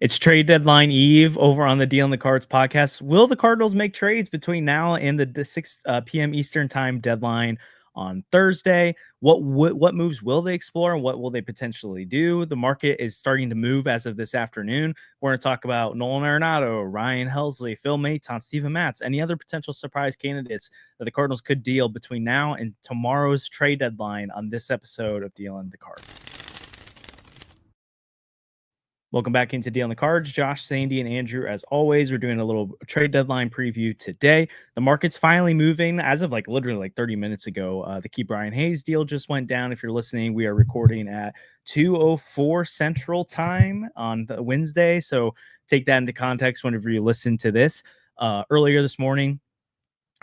It's trade deadline eve over on the Deal in the Cards podcast. Will the Cardinals make trades between now and the 6 p.m. Eastern time deadline on Thursday? What moves will they explore and what will they potentially do? The market is starting to move as of this afternoon. We're going to talk about Nolan Arenado, Ryan Helsley, Phil Maton, Steven Matz, any other potential surprise candidates that the Cardinals could deal between now and tomorrow's trade deadline on this episode of Deal in the Cards. Welcome back into Deal in the Cards. Josh, Sandy, and Andrew, as always, we're doing a little trade deadline preview today. The market's finally moving as of literally 30 minutes ago. The Key Brian Hayes deal just went down. If you're listening, we are recording at 2:04 Central Time on the Wednesday. So take that into context whenever you listen to this. Earlier this morning,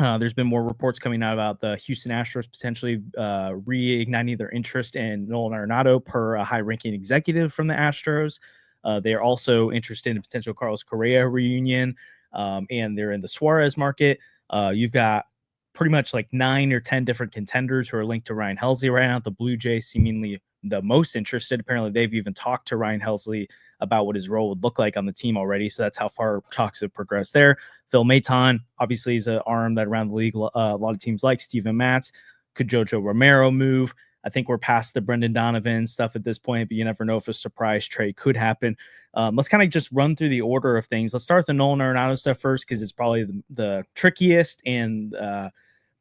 there's been more reports coming out about the Houston Astros potentially reigniting their interest in Nolan Arenado per a high-ranking executive from the Astros. They are also interested in a potential Carlos Correa reunion, and they're in the Suarez market. You've got pretty much 9 or 10 different contenders who are linked to Ryan Helsley right now. The Blue Jays seemingly the most interested. Apparently, they've even talked to Ryan Helsley about what his role would look like on the team already. So that's how far talks have progressed there. Phil Maton, obviously, is an arm that around the league a lot of teams like. Steven Matz. Could Jojo Romero move? I think we're past the Brendan Donovan stuff at this point, but you never know if a surprise trade could happen. Let's kind of just run through the order of things. Let's start with the Nolan Arenado stuff first, because it's probably the trickiest and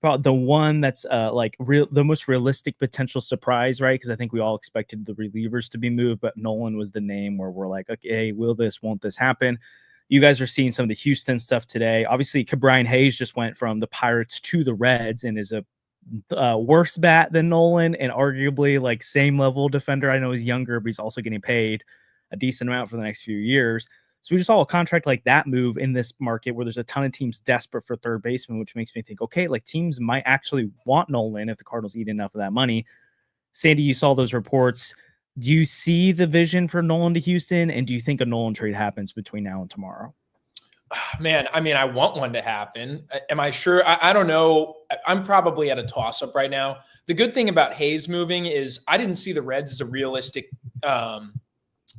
probably the one that's the most realistic potential surprise, right? Because I think we all expected the relievers to be moved, but Nolan was the name where we're like, okay, won't this happen? You guys are seeing some of the Houston stuff today. Obviously, Brian Hayes just went from the Pirates to the Reds and is a worse bat than Nolan and arguably same level defender. I know he's younger, but he's also getting paid a decent amount for the next few years. So we just saw a contract like that move in this market where there's a ton of teams desperate for third baseman, which makes me think, okay, teams might actually want Nolan if the Cardinals eat enough of that money. Sandy, you saw those reports. Do you see the vision for Nolan to Houston? And do you think a Nolan trade happens between now and tomorrow? Man, I mean, I want one to happen. Am I sure? I don't know. I'm probably at a toss-up right now. The good thing about Hayes moving is I didn't see the Reds as a realistic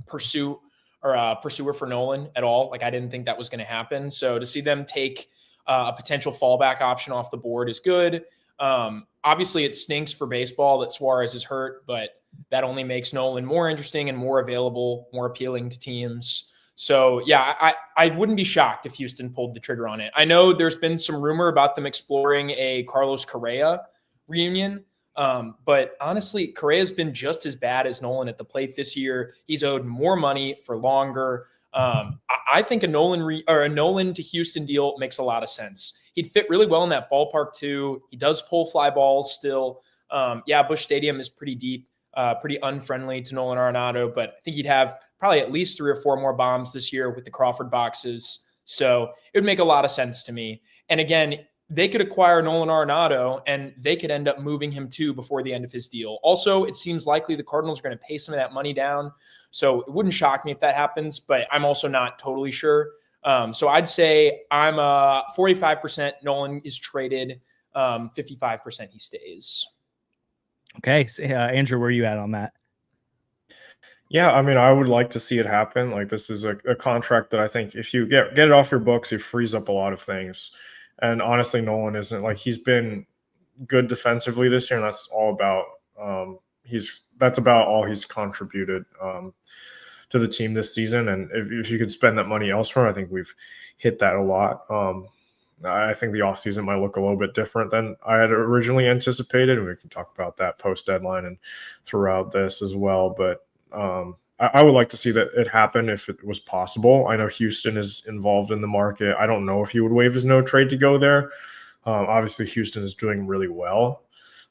pursuer for Nolan at all. I didn't think that was going to happen. So to see them take a potential fallback option off the board is good. Obviously, it stinks for baseball that Suarez is hurt, but that only makes Nolan more interesting and more available, more appealing to teams. So, yeah, I wouldn't be shocked if Houston pulled the trigger on it. I know there's been some rumor about them exploring a Carlos Correa reunion, but honestly, Correa's been just as bad as Nolan at the plate this year. He's owed more money for longer. I think a Nolan to Houston deal makes a lot of sense. He'd fit really well in that ballpark too. He does pull fly balls still. Busch Stadium is pretty deep, pretty unfriendly to Nolan Arenado, but I think he'd have probably at least 3 or 4 more bombs this year with the Crawford boxes. So it would make a lot of sense to me. And again, they could acquire Nolan Arenado and they could end up moving him too before the end of his deal. Also, it seems likely the Cardinals are going to pay some of that money down. So it wouldn't shock me if that happens, but I'm also not totally sure. So I'd say I'm 45% Nolan is traded, 55% he stays. Okay. So, Andrew, where are you at on that? Yeah, I mean, I would like to see it happen. This is a contract that I think if you get it off your books, it frees up a lot of things. And honestly, Nolan isn't he's been good defensively this year, and that's all about that's about all he's contributed to the team this season. And if you could spend that money elsewhere, I think we've hit that a lot. I think the offseason might look a little bit different than I had originally anticipated, and we can talk about that post deadline and throughout this as well. But I would like to see that it happen if it was possible. I know Houston is involved in the market. I don't know if he would waive his no trade to go there. Obviously, Houston is doing really well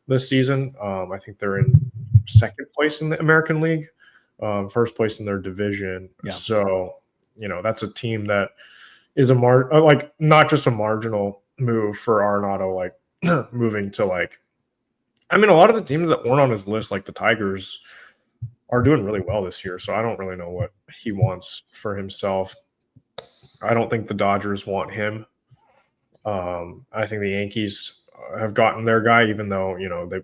this season. I think they're in second place in the American League, first place in their division. Yeah. So, that's a team that is not just a marginal move for Arenado, moving to a lot of the teams that weren't on his list, like the Tigers, are doing really well this year. So I don't really know what he wants for himself. I don't think the Dodgers want him. I think the Yankees have gotten their guy, even though, they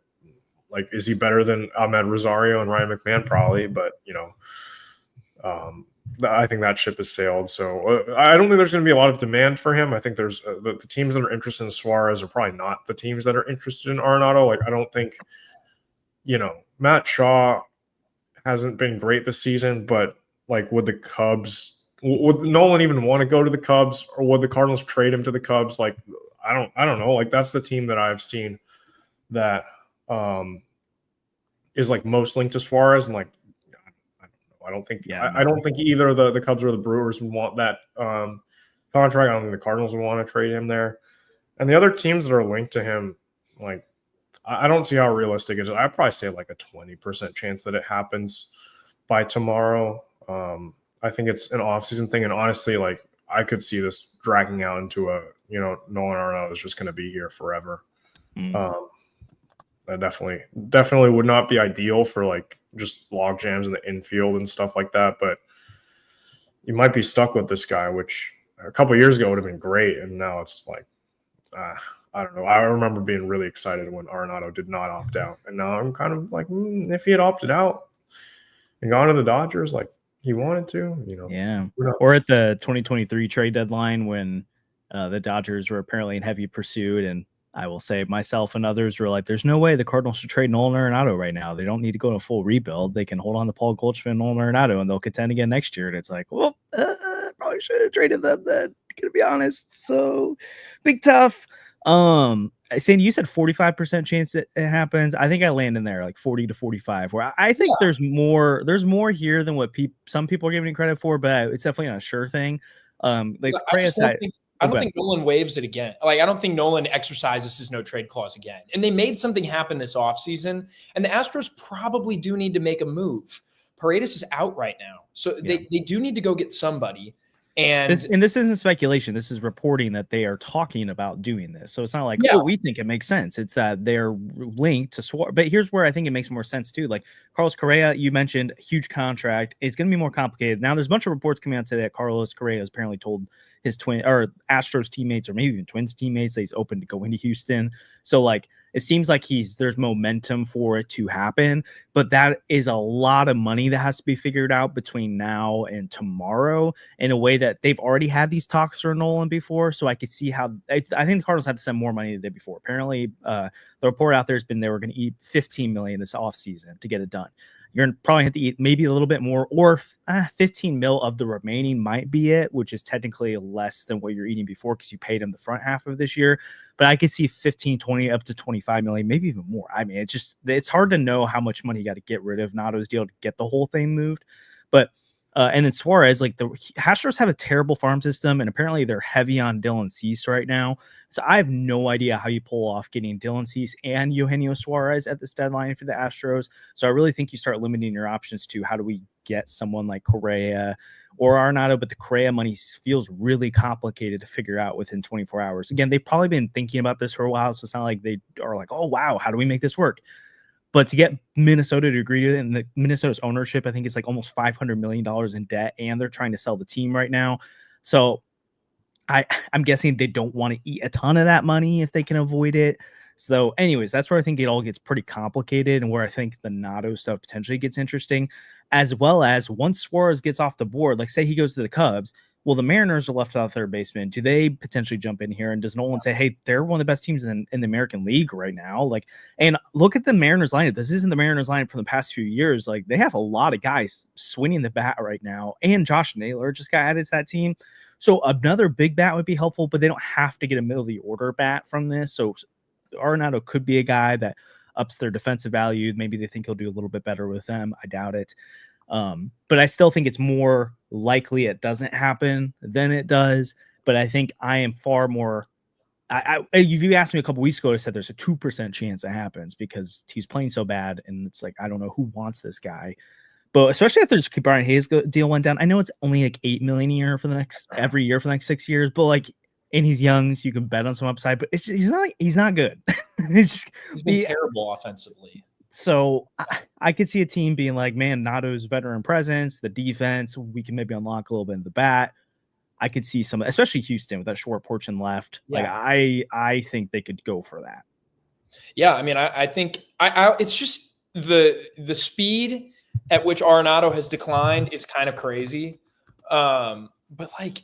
is he better than Ahmed Rosario and Ryan McMahon? Probably, but I think that ship has sailed. So I don't think there's going to be a lot of demand for him. I think there's the teams that are interested in Suarez are probably not the teams that are interested in Arenado. Like, I don't think, Matt Shaw hasn't been great this season, but like, would the Cubs, would Nolan even want to go to the Cubs, or would the Cardinals trade him to the Cubs? Like, I don't know. Like, that's the team that I've seen that is like most linked to Suarez, and like, I don't think I don't think either the Cubs or the Brewers would want that contract. I don't think the Cardinals would want to trade him there. And the other teams that are linked to him, like, I don't see how realistic it is. I'd probably say like a 20% chance that it happens by tomorrow. I think it's an offseason thing. And honestly, like, I could see this dragging out into Nolan Arenado is just going to be here forever. That definitely would not be ideal for like just log jams in the infield and stuff like that. But you might be stuck with this guy, which a couple of years ago would have been great. And now it's like, I don't know. I remember being really excited when Arenado did not opt out. And now I'm kind of like, if he had opted out and gone to the Dodgers like he wanted to, Yeah. Or at the 2023 trade deadline when the Dodgers were apparently in heavy pursuit, and I will say myself and others were like, there's no way the Cardinals should trade Nolan Arenado right now. They don't need to go to a full rebuild. They can hold on to Paul Goldschmidt and Nolan Arenado, and they'll contend again next year. And it's like, well, probably should have traded them then, to be honest. So big tough. Sandy, you said 45% chance it happens. I think I land in there like 40 to 45, where I think there's more here than what some people are giving credit for, but it's definitely not a sure thing. I don't think Nolan waives it again. Like, I don't think Nolan exercises his no trade clause again. And they made something happen this offseason, and the Astros probably do need to make a move. Paredes is out right now. So they do need to go get somebody. And this isn't speculation. This is reporting that they are talking about doing this. So it's not like, we think it makes sense. It's that they're linked to Suarez. But here's where I think it makes more sense too. Like Carlos Correa, you mentioned, huge contract. It's going to be more complicated. Now there's a bunch of reports coming out today that Carlos Correa has apparently told his Astros teammates, or maybe even Twins teammates, that he's open to go into Houston. So like, it seems like there's momentum for it to happen, but that is a lot of money that has to be figured out between now and tomorrow in a way that they've already had these talks for Nolan before. So I could see how I think the Cardinals had to send more money than they did before. Apparently, the report out there has been they were going to eat $15 million this offseason to get it done. You're going to probably have to eat maybe a little bit more, or 15 mil of the remaining might be it, which is technically less than what you're eating before because you paid him the front half of this year. But I could see 15, 20, up to 25 million, maybe even more. I mean, it's hard to know how much money you got to get rid of Nato's deal to get the whole thing moved. But and then Suarez, like the Astros have a terrible farm system, and apparently they're heavy on Dylan Cease right now. So I have no idea how you pull off getting Dylan Cease and Eugenio Suarez at this deadline for the Astros. So I really think you start limiting your options to how do we get someone like Correa or Arenado, but the Correa money feels really complicated to figure out within 24 hours. Again, they've probably been thinking about this for a while, so it's not like they are like, oh, wow, how do we make this work? But to get Minnesota to agree to it, and the Minnesota's ownership, I think it's like almost $500 million in debt, and they're trying to sell the team right now. So I'm guessing they don't want to eat a ton of that money if they can avoid it. So anyways, that's where I think it all gets pretty complicated, and where I think the Nato stuff potentially gets interesting, as well as once Suarez gets off the board, like say he goes to the Cubs, well, the Mariners are left without third baseman. Do they potentially jump in here? And does Nolan say, hey, they're one of the best teams in the American League right now? Like, and look at the Mariners lineup. This isn't the Mariners lineup from the past few years. Like, they have a lot of guys swinging the bat right now. And Josh Naylor just got added to that team. So another big bat would be helpful, but they don't have to get a middle of the order bat from this. So Arenado could be a guy that ups their defensive value. Maybe they think he'll do a little bit better with them. I doubt it. But I still think it's more likely it doesn't happen than it does. But I think I am far more. If you asked me a couple weeks ago, I said there's a 2% chance it happens because he's playing so bad, and it's like I don't know who wants this guy. But especially after this Brian Hayes deal went down, I know it's only like $8 million a year for every year for the next 6 years, but like, and he's young, so you can bet on some upside. But he's not good. He's been terrible offensively. So I could see a team being like, man, Nato's veteran presence, the defense, we can maybe unlock a little bit in the bat. I could see some, especially Houston with that short portion left. Yeah. Like I think they could go for that. Yeah, I mean, I think it's just the speed at which Arenado has declined is kind of crazy. But like,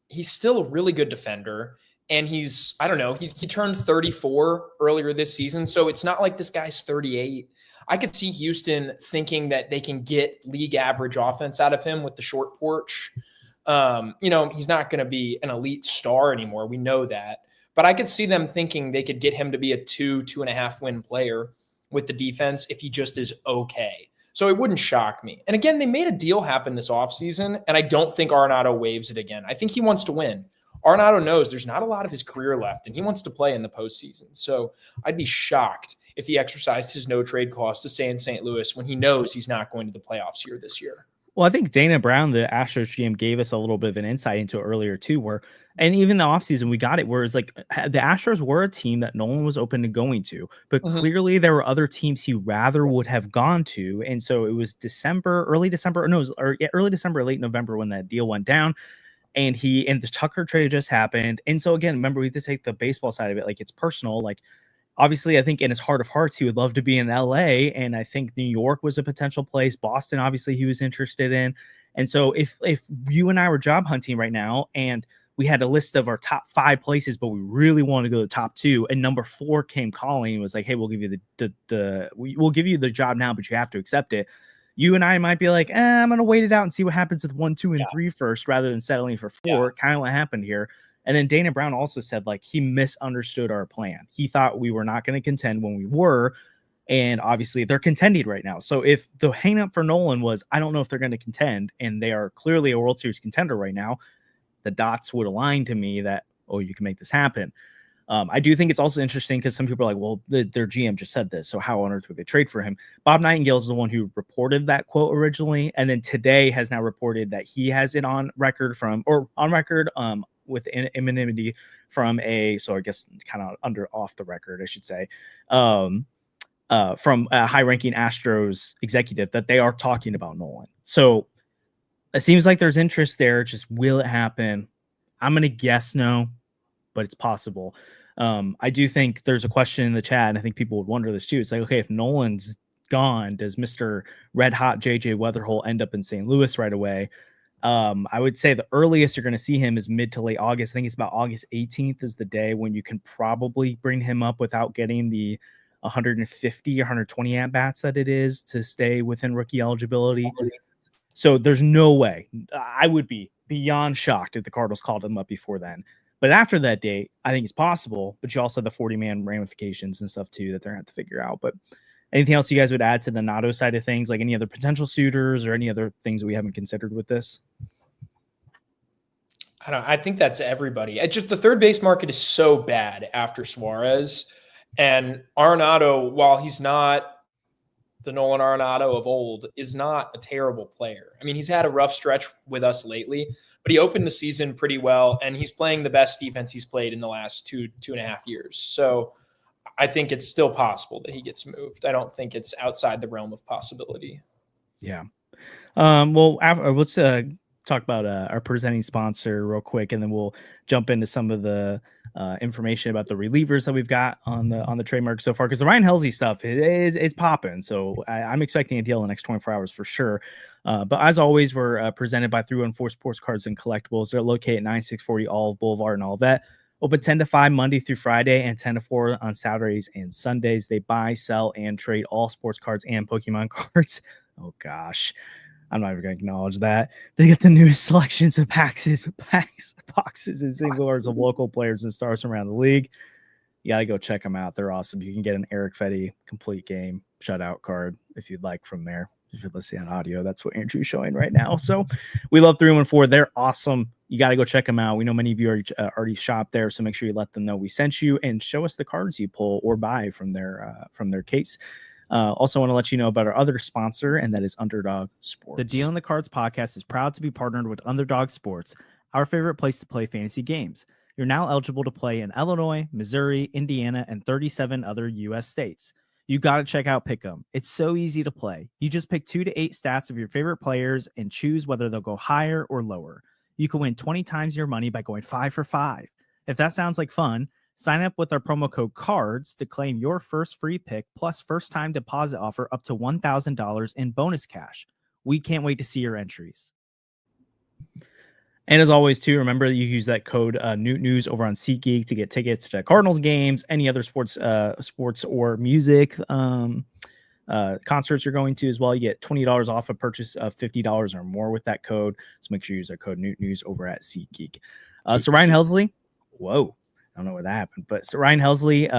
he's still a really good defender. And he's, I don't know, he turned 34 earlier this season. So it's not like this guy's 38. I could see Houston thinking that they can get league average offense out of him with the short porch. He's not going to be an elite star anymore. We know that. But I could see them thinking they could get him to be a 2.5 win player with the defense if he just is okay. So it wouldn't shock me. And again, they made a deal happen this offseason, and I don't think Arenado waives it again. I think he wants to win. Arenado knows there's not a lot of his career left, and he wants to play in the postseason. So I'd be shocked if he exercised his no-trade clause to stay in St. Louis when he knows he's not going to the playoffs here this year. Well, I think Dana Brown, the Astros GM, gave us a little bit of an insight into it earlier too, and even the offseason we got it, where it's like the Astros were a team that Nolan was open to going to, but clearly there were other teams he rather would have gone to. And so it was early December, late November when that deal went down. And the Tucker trade just happened. And so again, remember, we have to take the baseball side of it. Like, it's personal. Like, obviously, I think in his heart of hearts, he would love to be in LA. And I think New York was a potential place. Boston, obviously, he was interested in. And so if you and I were job hunting right now and we had a list of our top 5 places, but we really want to go to the top 2, and number 4 came calling and was like, hey, we'll give you we'll give you the job now, but you have to accept it. You and I might be like, I'm going to wait it out and see what happens with 1, 2, and 3 first, rather than settling for 4, kind of what happened here. And then Dana Brown also said, like, he misunderstood our plan. He thought we were not going to contend when we were. And obviously they're contending right now. So if the hang up for Nolan was, I don't know if they're going to contend, and they are clearly a World Series contender right now, the dots would align to me that, oh, you can make this happen. I do think it's also interesting because some people are like, well, their GM just said this, so how on earth would they trade for him? Bob Nightingale is the one who reported that quote originally, and then today has now reported that he has it on record with anonymity from so I guess kind of off the record, I should say, from a high-ranking Astros executive, that they are talking about Nolan. So it seems like there's interest there. Just will it happen? I'm going to guess no, but it's possible. I do think there's a question in the chat, and I think people would wonder this too. It's like, okay, if Nolan's gone, does Mr. Red Hot JJ Weatherhole end up in St. Louis right away? I would say the earliest you're going to see him is mid to late August. I think it's about August 18th is the day when you can probably bring him up without getting the 150 or 120 at-bats that it is to stay within rookie eligibility. So there's no way. I would be beyond shocked if the Cardinals called him up before then. But after that date, I think it's possible. But you also have the 40-man ramifications and stuff too that they're going to have to figure out. But anything else you guys would add to the Nato side of things, like any other potential suitors or any other things that we haven't considered with this? I think that's everybody. It's just the third base market is so bad after Suarez. And Arenado, while he's not the Nolan Arenado of old, is not a terrible player. I mean, he's had a rough stretch with us lately, but he opened the season pretty well, and he's playing the best defense he's played in the last 2.5 years. So I think it's still possible that he gets moved. I don't think it's outside the realm of possibility. Yeah. Well, let's talk about our presenting sponsor real quick, and then we'll jump into some of the information about the relievers that we've got on the trademark so far, because the Ryan Helsley stuff it's popping. So I'm expecting a deal in the next 24 hours for sure. But as always, we're presented by 314 Sports Cards and Collectibles. They're located at 9640 Olive Boulevard and all that. Open 10 to 5 Monday through Friday and 10 to 4 on Saturdays and Sundays. They buy, sell, and trade all sports cards and Pokemon cards. Oh gosh, I'm not even going to acknowledge that. They get the newest selections of boxes, and single cards of local players and stars from around the league. You got to go check them out. They're awesome. You can get an Eric Fetty complete game shutout card if you'd like from there. If you're listening on audio, that's what Andrew's showing right now. So we love 314. They're awesome. You got to go check them out. We know many of you already shop there, so make sure you let them know we sent you and show us the cards you pull or buy from their case. Also want to let you know about our other sponsor, and that is Underdog Sports. The Deal on the Cards podcast is proud to be partnered with Underdog Sports, our favorite place to play fantasy games. You're now eligible to play in Illinois, Missouri, Indiana, and 37 other U.S. states. You got to check out Pick'em. It's so easy to play. You just pick 2 to 8 stats of your favorite players and choose whether they'll go higher or lower. You can win 20 times your money by going 5 for 5. If that sounds like fun, sign up with our promo code CARDS to claim your first free pick plus first-time deposit offer up to $1,000 in bonus cash. We can't wait to see your entries. And as always, too, remember you use that code Newt News over on SeatGeek to get tickets to Cardinals games, any other sports or music concerts you're going to as well. You get $20 off a purchase of $50 or more with that code. So make sure you use our code Newt News over at SeatGeek. So Ryan Helsley, whoa. I don't know where that happened, but so Ryan Helsley,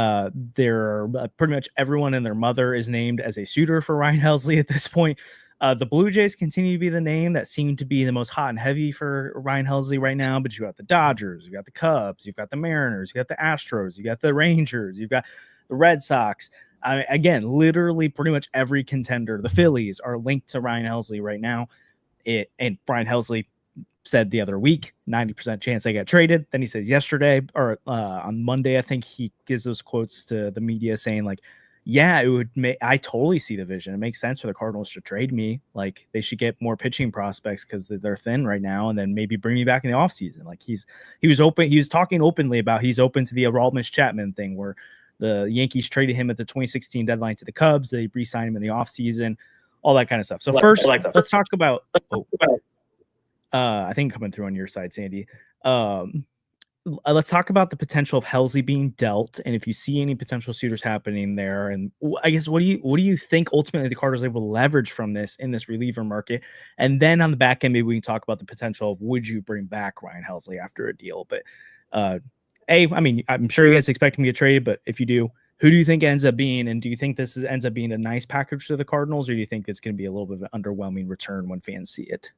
pretty much everyone and their mother is named as a suitor for Ryan Helsley at this point. The Blue Jays continue to be the name that seem to be the most hot and heavy for Ryan Helsley right now, but you got the Dodgers, you got the Cubs, you've got the Mariners, you got the Astros, you got the Rangers, you've got the Red Sox. Again, literally pretty much every contender, the Phillies, are linked to Ryan Helsley right now. And Ryan Helsley said the other week, 90% chance they got traded. Then he says yesterday or on Monday, I think he gives those quotes to the media saying like, yeah, it would make, I totally see the vision. It makes sense for the Cardinals to trade me. Like they should get more pitching prospects because they're thin right now, and then maybe bring me back in the offseason. Like he was talking openly about he's open to the Aroldis Chapman thing where the Yankees traded him at the 2016 deadline to the Cubs. They re-signed him in the offseason, all that kind of stuff. So first, let's talk about I think coming through on your side, Sandy. Let's talk about the potential of Helsley being dealt, and if you see any potential suitors happening there. And I guess what do you think ultimately the Cardinals are able to leverage from this in this reliever market? And then on the back end, maybe we can talk about the potential of would you bring back Ryan Helsley after a deal? But I mean, I'm sure you guys expect him to get traded, but if you do, who do you think ends up being? And do you think this ends up being a nice package to the Cardinals, or do you think it's going to be a little bit of an underwhelming return when fans see it?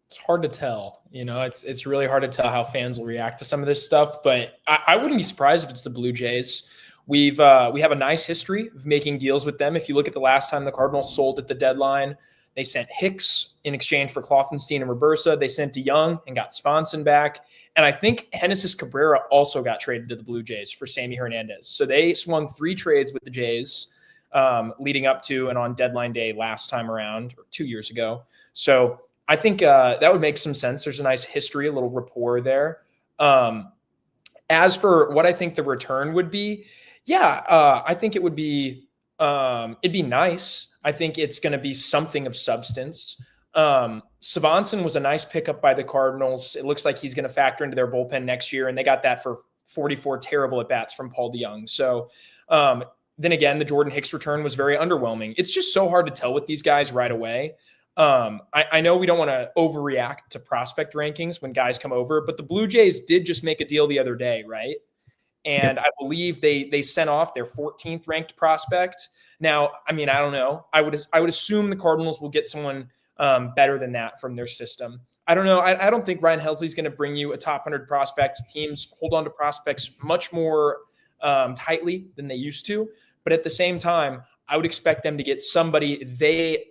It's hard to tell. It's really hard to tell how fans will react to some of this stuff, but I wouldn't be surprised if it's the Blue Jays. We have a nice history of making deals with them. If you look at the last time the Cardinals sold at the deadline, they sent Hicks in exchange for Klopfenstein and Robersa. They sent DeYoung and got Swanson back. And I think Genesis Cabrera also got traded to the Blue Jays for Sammy Hernandez. So they swung 3 trades with the Jays leading up to and on deadline day last time around, or 2 years ago. So I think that would make some sense. There's a nice history, a little rapport there. As for what I think the return would be, I think it would be it'd be nice. I think it's going to be something of substance. Swanson was a nice pickup by the Cardinals. It looks like he's going to factor into their bullpen next year, and they got that for 44 terrible at-bats from Paul DeYoung. So then again, the Jordan Hicks return was very underwhelming. It's just so hard to tell with these guys right away. I know we don't want to overreact to prospect rankings when guys come over, but the Blue Jays did just make a deal the other day, right? And I believe they sent off their 14th ranked prospect. Now, I mean, I don't know. I would assume the Cardinals will get someone better than that from their system. I don't know. I don't think Ryan Helsley is going to bring you a top 100 prospect. Teams hold on to prospects much more tightly than they used to. But at the same time, I would expect them to get somebody they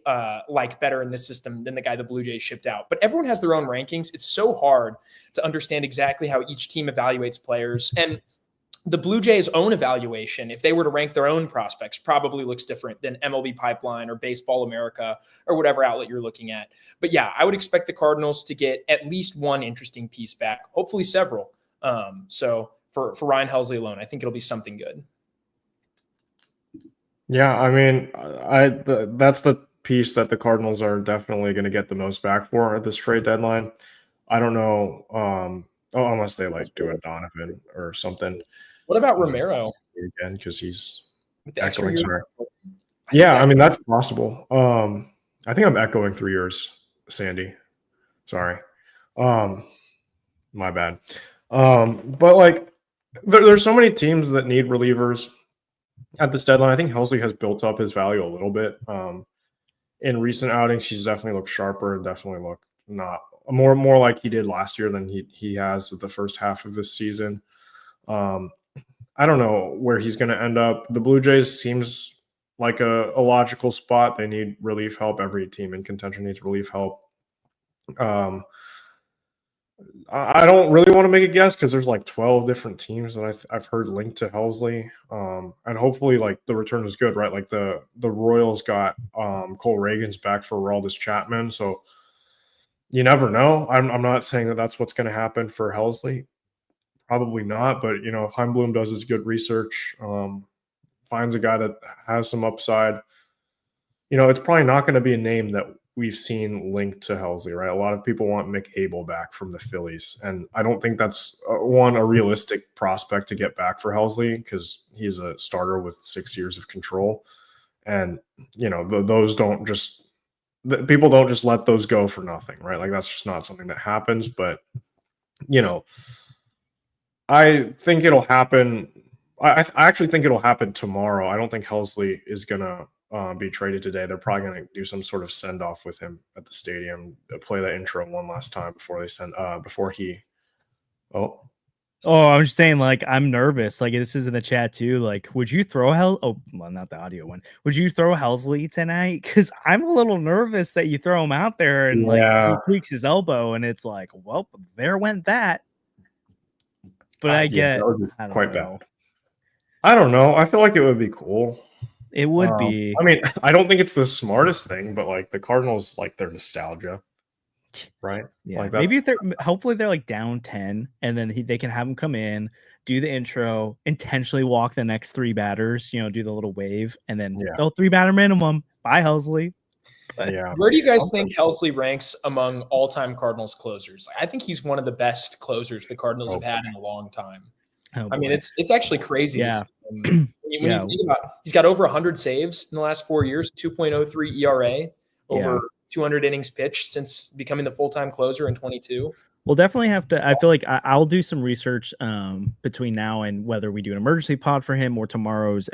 like better in this system than the guy the Blue Jays shipped out. But everyone has their own rankings. It's so hard to understand exactly how each team evaluates players. And the Blue Jays' own evaluation, if they were to rank their own prospects, probably looks different than MLB Pipeline or Baseball America or whatever outlet you're looking at. But yeah, I would expect the Cardinals to get at least one interesting piece back, hopefully several. So for Ryan Helsley alone, I think it'll be something good. Yeah, I mean, that's the piece that the Cardinals are definitely going to get the most back for at this trade deadline. I don't know, unless they like do a Donovan or something. What about Romero? Again, because he's echoing. Yeah, I mean, that's possible. I think I'm echoing 3 years, Sandy. Sorry. My bad. But like, there's so many teams that need relievers at this deadline. I think Helsley has built up his value a little bit. In recent outings, he's definitely looked sharper and definitely looked not more like he did last year than he has at the first half of this season. I don't know where he's going to end up. The Blue Jays seems like a logical spot. They need relief help. Every team in contention needs relief help. I don't really want to make a guess because there's like 12 different teams that I've heard linked to Helsley. And hopefully like the return is good, right? Like the Royals got Cole Reagans back for Aroldis Chapman. So you never know. I'm not saying that that's what's going to happen for Helsley. Probably not. But, you know, if Heimblum does his good research, finds a guy that has some upside, you know, it's probably not going to be a name that we've seen linked to Helsley, right? A lot of people want Mick Abel back from the Phillies, and I don't think that's a realistic prospect to get back for Helsley because he's a starter with 6 years of control, and those don't just people don't just let those go for nothing, right? Like that's just not something that happens. But I think it'll happen. I actually think it'll happen tomorrow. I don't think Helsley is gonna be traded today. They're probably going to do some sort of send off with him at the stadium, play that intro one last time before they before he. Oh, I was just saying, like, I'm nervous. Like, this is in the chat too. Like, would you throw well, not the audio one. Would you throw Helsley tonight? Because I'm a little nervous that you throw him out there and like he tweaks his elbow and it's like, well, there went that. But I get quite bad. I don't know. I feel like it would be cool. It would be. I mean, I don't think it's the smartest thing, but like the Cardinals like their nostalgia, right? Yeah, like maybe if hopefully they're like down 10, and then they can have him come in, do the intro, intentionally walk the next 3 batters, do the little wave, and then they'll 3-batter minimum. Bye, Helsley. But where do you guys think Helsley ranks among all-time Cardinals closers? I think he's one of the best closers the Cardinals have had in a long time. I mean, it's actually crazy. Yeah. When you think about it, he's got over 100 saves in the last 4 years, 2.03 ERA, over 200 innings pitched since becoming the full-time closer in 22. We'll definitely have to. I feel like I'll do some research between now and whether we do an emergency pod for him or tomorrow's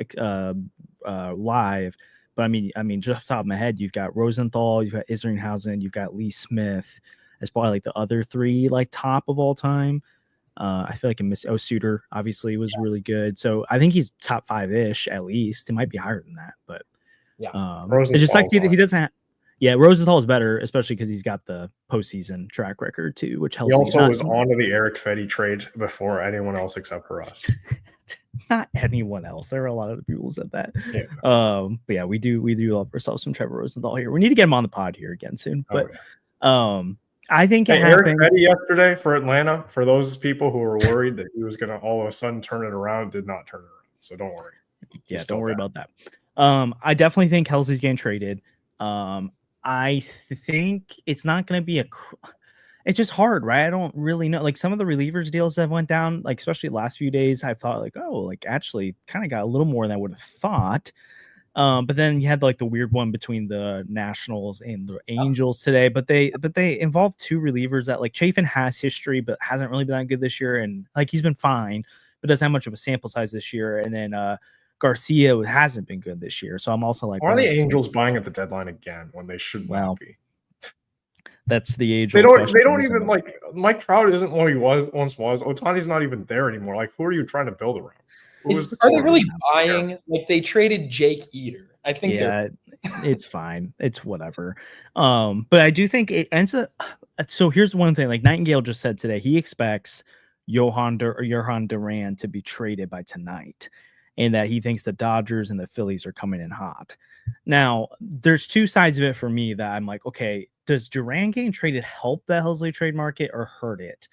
live. But I mean, just off the top of my head, you've got Rosenthal, you've got Isringhausen, you've got Lee Smith as probably like the other 3 like top of all time. I feel like Suter obviously was really good. So I think he's top 5-ish at least. It might be higher than that, but it's just like he doesn't have. Yeah, Rosenthal is better, especially because he's got the postseason track record too, which helps. He also was on to the Eric Fetty trade before anyone else except for us. Not anyone else. There are a lot of people who said that. Yeah. But yeah, we do love ourselves some Trevor Rosenthal here. We need to get him on the pod here again soon. But I think Eric Fetty yesterday for Atlanta, for those people who were worried that he was going to all of a sudden turn it around, did not turn it around. So don't worry. Yeah, don't worry about that. I definitely think Helsley's getting traded. I think it's not going to be it's just hard, right? I don't really know. Like some of the relievers deals that went down, like especially the last few days, I thought like, oh, like actually kind of got a little more than I would have thought. But then you had like the weird one between the Nationals and the Angels today. But they involved 2 relievers that like Chafin has history, but hasn't really been that good this year. And like he's been fine, but doesn't have much of a sample size this year. And then Garcia hasn't been good this year. So I'm also like, why are the Angels buying at the deadline again when they should not be? That's the age. They don't even like Mike Trout isn't what he once was. Otani's not even there anymore. Like, who are you trying to build around? Are they really buying? Like they traded Jake Eater. I think. Yeah, it's fine. It's whatever. But I do think it ends up. So here's one thing. Like Nightingale just said today, he expects Johan Duran to be traded by tonight, and that he thinks the Dodgers and the Phillies are coming in hot. Now, there's 2 sides of it for me that I'm like, okay, does Duran getting traded help the Helsley trade market or hurt it?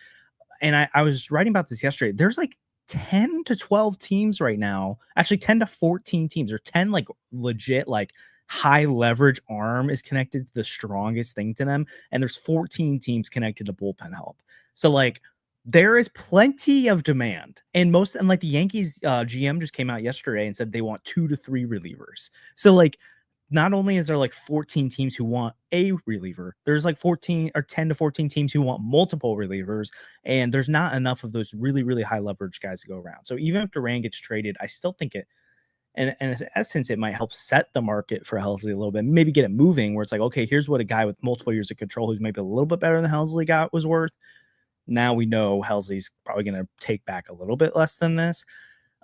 And I was writing about this yesterday. There's like 10 to 12 teams right now, actually 10 to 14 teams, or 10 like legit like high leverage arm is connected to the strongest thing to them. And there's 14 teams connected to bullpen help. So like there is plenty of demand, and like the Yankees GM just came out yesterday and said they want 2 to 3 relievers. So like not only is there like 14 teams who want a reliever, there's like 10 to 14 teams who want multiple relievers, and there's not enough of those really, really high leverage guys to go around. So even if Duran gets traded, I still think and in essence, it might help set the market for Helsley a little bit, maybe get it moving where it's like, okay, here's what a guy with multiple years of control who's maybe a little bit better than Helsley was worth. Now we know Helsley's probably going to take back a little bit less than this.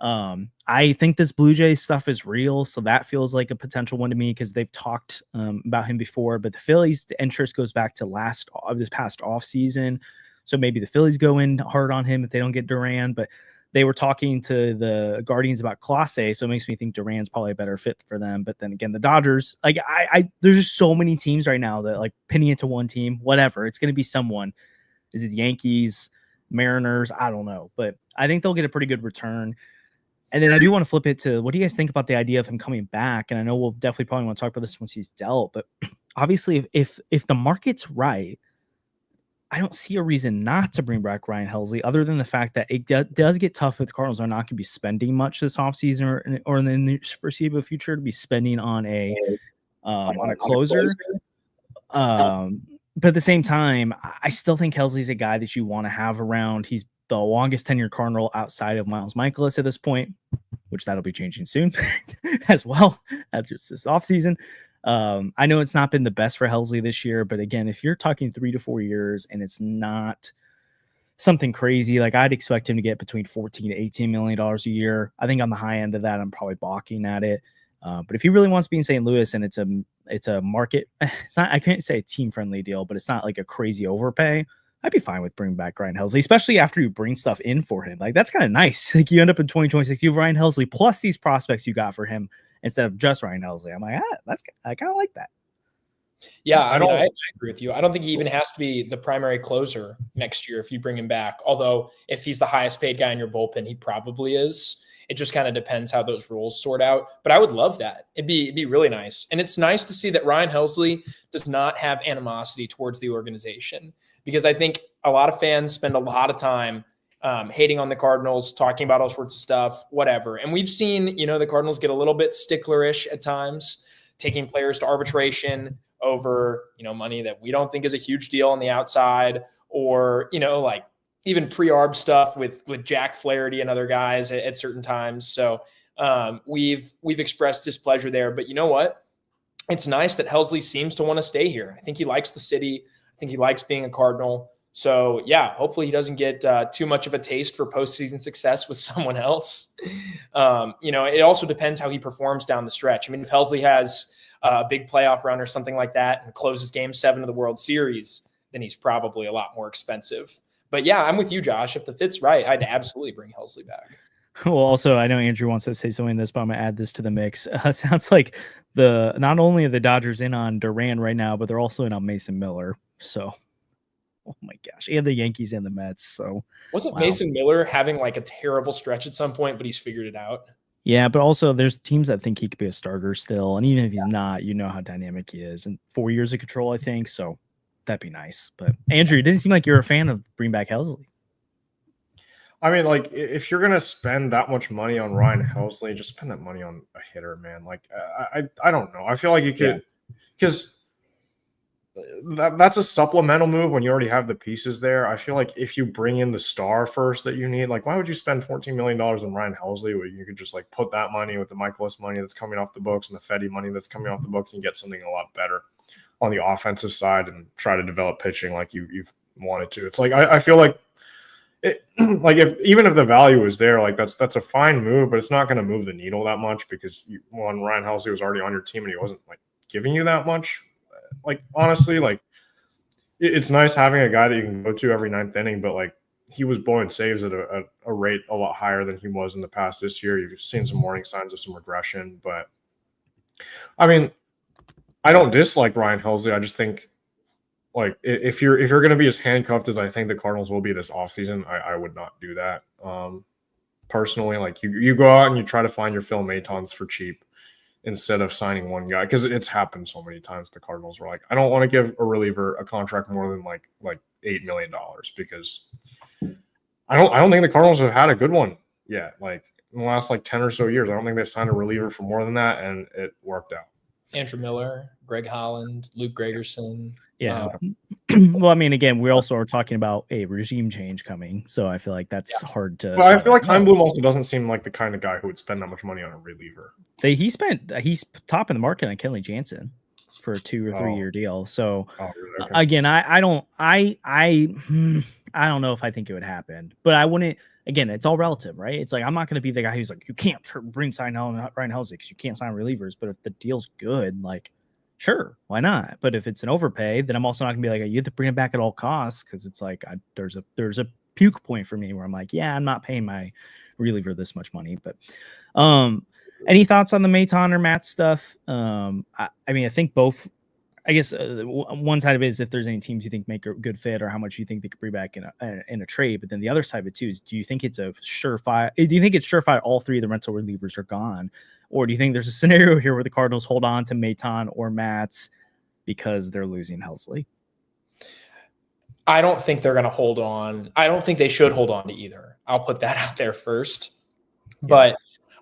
I think this Blue Jays stuff is real, so that feels like a potential one to me because they've talked about him before. But the Phillies, the interest goes back to this past off season, so maybe the Phillies go in hard on him if they don't get Duran. But they were talking to the Guardians about Clase, so it makes me think Duran's probably a better fit for them. But then again, the Dodgers, like there's just so many teams right now that like pinning it to one team, whatever, it's going to be someone. Is it the Yankees, Mariners? I don't know, but I think they'll get a pretty good return. And then I do want to flip it to what do you guys think about the idea of him coming back? And I know we'll definitely probably want to talk about this once he's dealt, but obviously if the market's right, I don't see a reason not to bring back Ryan Helsley, other than the fact that it does get tough if the Cardinals are not going to be spending much this offseason or in the foreseeable future to be spending on a closer. But at the same time, I still think Helsley's a guy that you want to have around. He's the longest tenured Cardinal outside of Miles Michaelis at this point, which that'll be changing soon as well after this offseason. I know it's not been the best for Helsley this year, but again, if you're talking 3 to 4 years and it's not something crazy, like I'd expect him to get between $14 to $18 million a year. I think on the high end of that, I'm probably balking at it. But if he really wants to be in St. Louis and it's a market, it's not, I can't say a team friendly deal, but it's not like a crazy overpay, I'd be fine with bringing back Ryan Helsley, especially after you bring stuff in for him. Like that's kind of nice. Like you end up in 2026, you have Ryan Helsley plus these prospects you got for him instead of just Ryan Helsley. I'm like, I kind of like that. Yeah, I agree with you. I don't think he even has to be the primary closer next year if you bring him back. Although if he's the highest paid guy in your bullpen, he probably is. It just kind of depends how those rules sort out. But I would love that. It'd be really nice. And it's nice to see that Ryan Helsley does not have animosity towards the organization, because I think a lot of fans spend a lot of time hating on the Cardinals, talking about all sorts of stuff, whatever. And we've seen, the Cardinals get a little bit sticklerish at times, taking players to arbitration over, money that we don't think is a huge deal on the outside, or, like even pre-arb stuff with Jack Flaherty and other guys at certain times. So we've expressed displeasure there, but you know what? It's nice that Helsley seems to want to stay here. I think he likes the city. I think he likes being a Cardinal. So yeah, hopefully he doesn't get too much of a taste for postseason success with someone else. It also depends how he performs down the stretch. I mean, if Helsley has a big playoff run or something like that and closes Game 7 of the World Series, then he's probably a lot more expensive. But yeah, I'm with you, Josh. If the fit's right, I'd absolutely bring Helsley back. Well, also, I know Andrew wants to say something in this, but I'm going to add this to the mix. It sounds like not only are the Dodgers in on Duran right now, but they're also in on Mason Miller. So, oh my gosh. And the Yankees and the Mets. So wasn't Mason Miller having like a terrible stretch at some point, but he's figured it out? Yeah, but also there's teams that think he could be a starter still. And even if he's not, how dynamic he is. And 4 years of control, I think. So that'd be nice. But Andrew, it doesn't seem like you're a fan of bring back Helsley. I mean, like, if you're gonna spend that much money on Ryan Helsley, just spend that money on a hitter, man. Like, I don't know. I feel like you could, because that's a supplemental move when you already have the pieces there. I feel like if you bring in the star first that you need, like, why would you spend $14 million on Ryan Helsley when you could just like put that money with the Michaelis money that's coming off the books and the Fetty money that's coming off the books and get something a lot better on the offensive side and try to develop pitching like you've wanted to. It's like I feel like like even if the value is there, like that's a fine move, but it's not going to move the needle that much because Ryan Helsley was already on your team and he wasn't like giving you that much. Like honestly, like it's nice having a guy that you can go to every ninth inning, but like he was blowing saves at a rate a lot higher than he was in the past this year. You've seen some warning signs of some regression, but I mean, I don't dislike Ryan Helsley. I just think, like, if you're going to be as handcuffed as I think the Cardinals will be this offseason, I would not do that. Personally, like you go out and you try to find your Phil Matons for cheap instead of signing one guy, because it's happened so many times. The Cardinals were like, I don't want to give a reliever a contract more than like $8 million because I don't think the Cardinals have had a good one yet. Like in the last like 10 or so years, I don't think they've signed a reliever for more than that, and it worked out. Andrew Miller, Greg Holland, Luke Gregerson. Yeah. Well, I mean, again, we also are talking about a regime change coming, so I feel like that's hard to. But I feel like Heim Bloom also doesn't seem like the kind of guy who would spend that much money on a reliever. He's top in the market on Kenley Jansen for a 2 or 3 year deal. So really? Okay. Again, I don't know if I think it would happen, but I wouldn't. Again, it's all relative, right? It's like I'm not going to be the guy who's like, you can't sign Ryan Helsley because you can't sign relievers. But if the deal's good, like, sure, why not? But if it's an overpay, then I'm also not going to be like, you have to bring it back at all costs, because it's like there's a puke point for me where I'm like, yeah, I'm not paying my reliever this much money. But any thoughts on the Maton or Matt stuff? I mean, I think both. I guess one side of it is if there's any teams you think make a good fit or how much you think they could bring back in a trade. But then the other side of it too is, do you think it's surefire all three of the rental relievers are gone? Or do you think there's a scenario here where the Cardinals hold on to Maton or Matz because they're losing Helsley? I don't think they're going to hold on. I don't think they should hold on to either. I'll put that out there first. Yeah. But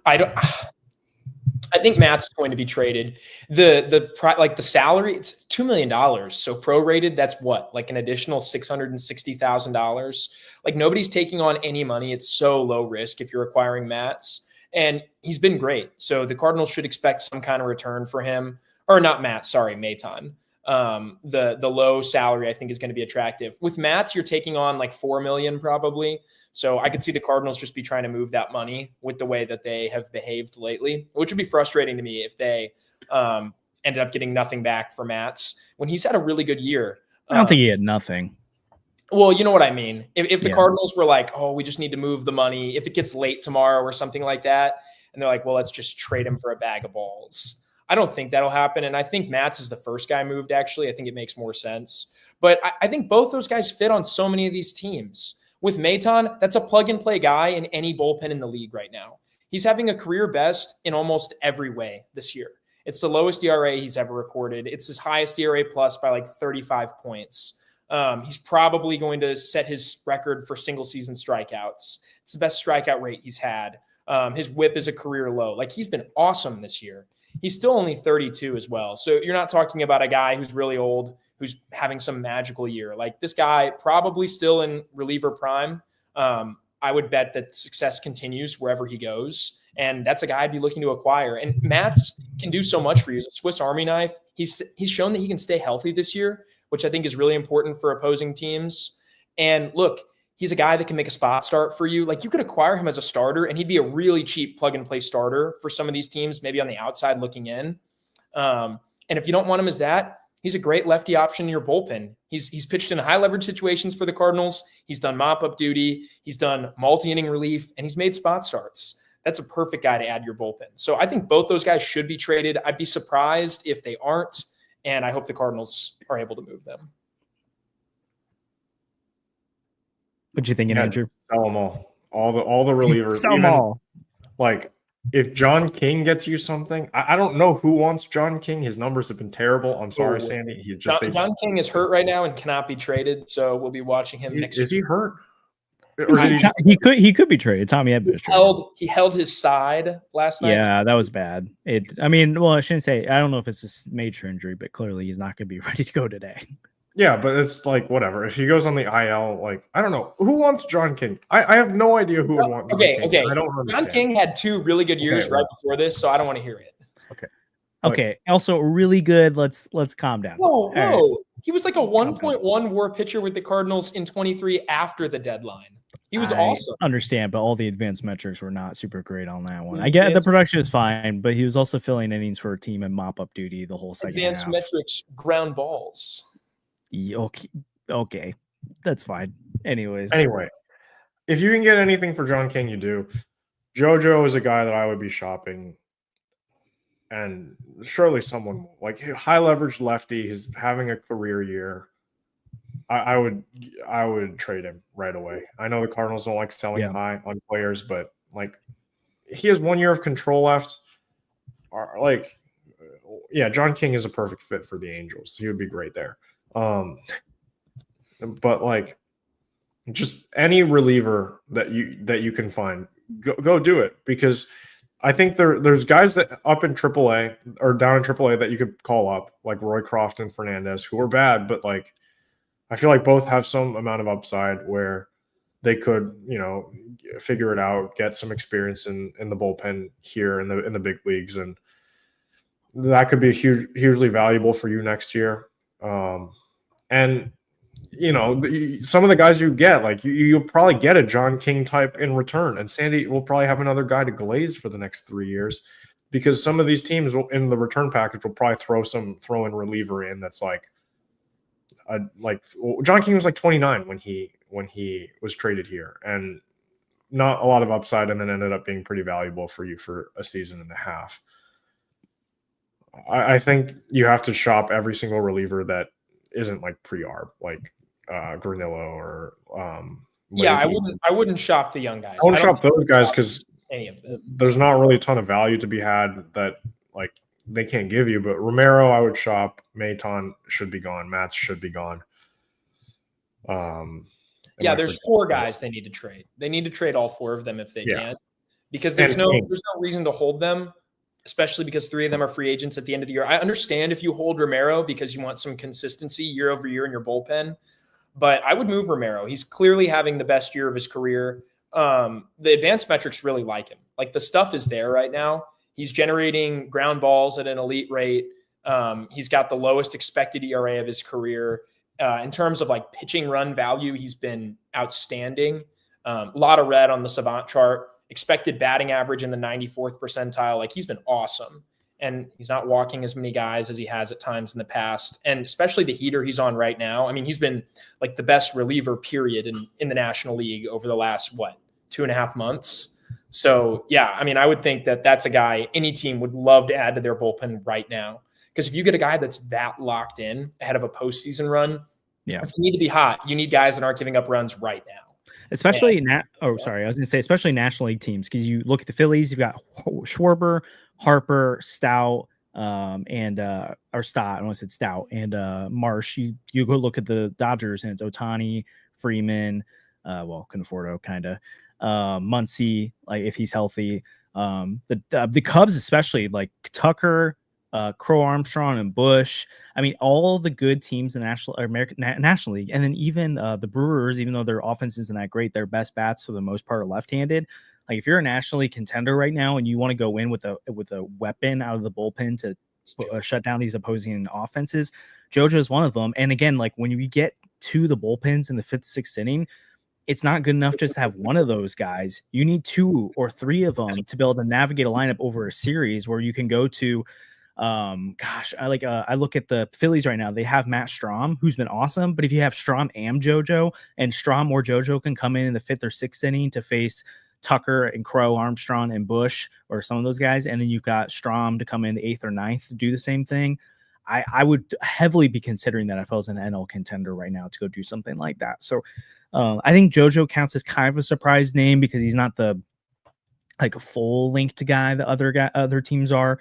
I think Matt's going to be traded. The salary, it's $2 million. So prorated, that's what, like an additional $660,000. Like nobody's taking on any money. It's so low risk if you're acquiring Matz, and he's been great. So the Cardinals should expect some kind of return for him, or not Matz, sorry, Maton. The low salary I think is going to be attractive. With Matz, you're taking on like $4 million probably. So I could see the Cardinals just be trying to move that money with the way that they have behaved lately, which would be frustrating to me if they ended up getting nothing back for Matz when he's had a really good year. I don't think he had nothing. Well, you know what I mean? If the Cardinals were like, oh, we just need to move the money, if it gets late tomorrow or something like that, and they're like, well, let's just trade him for a bag of balls. I don't think that'll happen. And I think Matz is the first guy moved, actually. I think it makes more sense. But I think both those guys fit on so many of these teams. With Maton, that's a plug-and-play guy in any bullpen in the league right now. He's having a career best in almost every way this year. It's the lowest ERA he's ever recorded. It's his highest ERA plus by like 35 points. He's probably going to set his record for single-season strikeouts. It's the best strikeout rate he's had. His whip is a career low. Like, he's been awesome this year. He's still only 32 as well. So you're not talking about a guy who's really old, who's having some magical year. Like, this guy probably still in reliever prime. I would bet that success continues wherever he goes. And that's a guy I'd be looking to acquire. And Matz can do so much for you. He's a Swiss Army knife. He's shown that he can stay healthy this year, which I think is really important for opposing teams. And look, he's a guy that can make a spot start for you. Like, you could acquire him as a starter and he'd be a really cheap plug and play starter for some of these teams, maybe on the outside looking in. And if you don't want him as that, he's a great lefty option in your bullpen. He's pitched in high leverage situations for the Cardinals. He's done mop-up duty. He's done multi-inning relief, and he's made spot starts. That's a perfect guy to add your bullpen. So I think both those guys should be traded. I'd be surprised if they aren't, and I hope the Cardinals are able to move them. What you thinking, Andrew? Sell them all. All the relievers. Sell them all. Like, if John King gets you something, I don't know who wants John King. His numbers have been terrible. I'm sorry, Sandy. John King is hurt right now and cannot be traded, so we'll be watching him next. Is he hurt? Or he could be traded. Tommy Edman. He held his side last night. Yeah, that was bad. I shouldn't say. I don't know if it's a major injury, but clearly he's not going to be ready to go today. Yeah, but it's like, whatever. If he goes on the IL, like, I don't know. Who wants John King? I have no idea who would want John King. Okay. I don't understand. John King had 2 really good years right before this, so I don't want to hear it. Okay. Also, really good. Let's calm down. Whoa. Right. He was like a 1.1 WAR pitcher with the Cardinals in 23 after the deadline. He was awesome. Understand, but all the advanced metrics were not super great on that one. I get the production is fine, but he was also filling innings for a team in mop-up duty the whole second half. Advanced metrics, ground balls. Okay, that's fine. Anyway, if you can get anything for John King, you do. JoJo is a guy that I would be shopping, and surely someone like high leverage lefty. He's having a career year. I would trade him right away. I know the Cardinals don't like selling high on players, but like, he has 1 year of control left. John King is a perfect fit for the Angels. He would be great there. But like, just any reliever that you can find, go do it, because I think there's guys that up in AAA or down in AAA that you could call up, like Roycroft and Fernandez, who are bad, but like, I feel like both have some amount of upside where they could, figure it out, get some experience in the bullpen here in the big leagues, and that could be hugely valuable for you next year. And some of the guys you get, like you'll probably get a John King type in return, and Sandy will probably have another guy to glaze for the next 3 years, because some of these teams in the return package will probably throw in reliever in that's like John King was like 29 when he was traded here, and not a lot of upside, and then ended up being pretty valuable for you for a season and a half. I think you have to shop every single reliever that isn't like pre-arb, like Granillo or I wouldn't shop the young guys. I wouldn't shop those guys because any of them. There's not really a ton of value to be had that like they can't give you. But Romero, I would shop. Maton should be gone. Matz should be gone. Yeah, there's 4 guys they need to trade. They need to trade all 4 of them if they can, because there's no reason to hold them, especially because 3 of them are free agents at the end of the year. I understand if you hold Romero because you want some consistency year over year in your bullpen, but I would move Romero. He's clearly having the best year of his career. The advanced metrics really like him. Like, the stuff is there right now. He's generating ground balls at an elite rate. He's got the lowest expected ERA of his career. In terms of like pitching run value, he's been outstanding. A lot of red on the Savant chart. Expected batting average in the 94th percentile. Like, he's been awesome. And he's not walking as many guys as he has at times in the past. And especially the heater he's on right now. I mean, he's been like the best reliever period in the National League over the last, 2.5 months. So, yeah, I mean, I would think that that's a guy any team would love to add to their bullpen right now. Because if you get a guy that's that locked in ahead of a postseason run, if you need to be hot, you need guys that aren't giving up runs right now. Especially especially National League teams, because you look at the Phillies, you've got Schwarber, Harper, Stout, and Stott. I almost said Stout and Marsh. You go look at the Dodgers, and it's Ohtani, Freeman, Conforto, kind of, Muncy, like if he's healthy. The Cubs, especially like Tucker, Crow Armstrong, and Bush. I mean, all the good teams in the National League, and then even the Brewers, even though their offense isn't that great, their best bats for the most part are left-handed. Like, if you're a National League contender right now and you want to go in with a weapon out of the bullpen to shut down these opposing offenses, JoJo is one of them. And again, like, when you get to the bullpens in the 5th, 6th inning, it's not good enough just to have one of those guys. You need 2 or 3 of them to be able to navigate a lineup over a series where you can go to. I look at the Phillies right now. They have Matt Strahm, who's been awesome. But if you have Strahm and JoJo, and Strahm or JoJo can come in the 5th or 6th inning to face Tucker and Crow, Armstrong, and Bush, or some of those guys, and then you've got Strahm to come in the 8th or 9th to do the same thing, I would heavily be considering that if I was an NL contender right now to go do something like that. So I think JoJo counts as kind of a surprise name because he's not the like a full linked guy that other teams are.